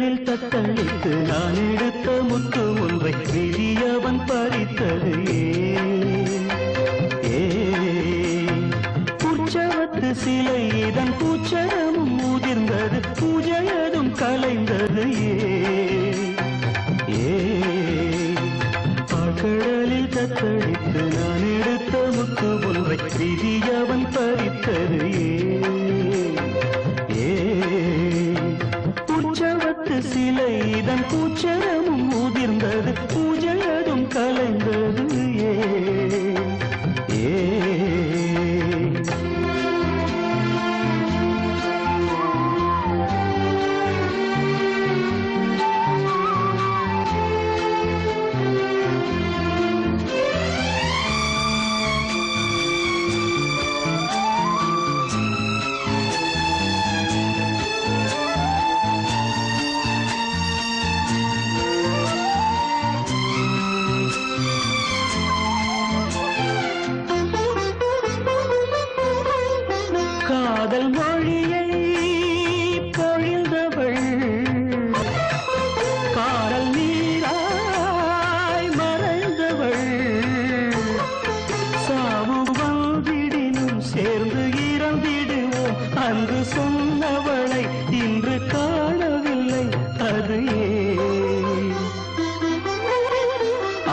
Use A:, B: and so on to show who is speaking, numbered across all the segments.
A: ஆழ்கடலில் தத்தளித்து நான் எடுத்த முத்து ஒன்றை விதியவன் பறித்தது உற்சவத்து சிலை இதன் பூச்சரமும் முதிர்ந்தது பூஜையதும் கலைந்தது ஆழ்கடலில் தத்தளித்து நான் எடுத்த முத்து ஒன்றை விதியவன் பறித்தது உற்சவத்து சிலை இதன் பூச்சரமும் முதிர்ந்தது பூஜையதும் கலைந்தது காதல் மொழியை பொழிந்தவள் காதல் நீராய் மறைந்தவள் சாவு வந்திடினும் சேர்ந்து இறந்திடுவோம் அன்று சொன்னவளை இன்று காணவில்லை அது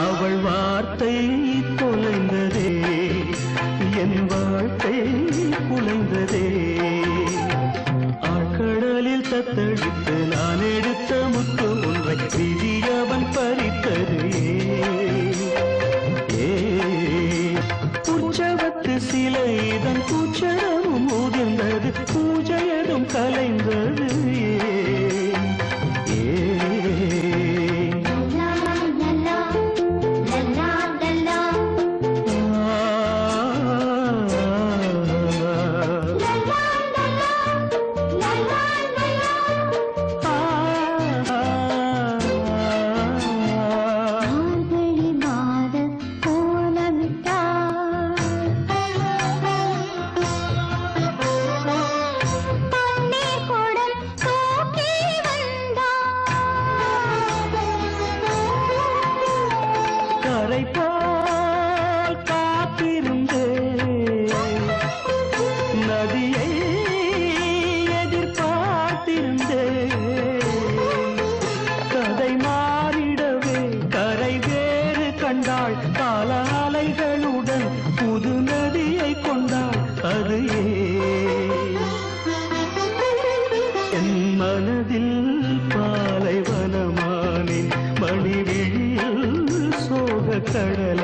A: அவள் வார்த்தை தொலைந்ததே என் வாழ்க்கை குலைந்ததே ஆழ்கடலில் தத்தளித்து நான் எடுத்த முத்து ஒன்றை விதியவன் பறித்தது உற்சவத்து சிலை இதன் பூச்சரமும் முதிர்ந்தது பூஜையதும் கலைந்தது போல் காத்திருந்தே நதியை எதிர்பார்த்திருந்தே கதை மாறிடவே கரை வேறு கண்டாள் கால அலைகளுடன் புது நதியை கொண்டாள் அது என் மனதில் பாலைவனமானின் மணிவிழியில் சோக கடல்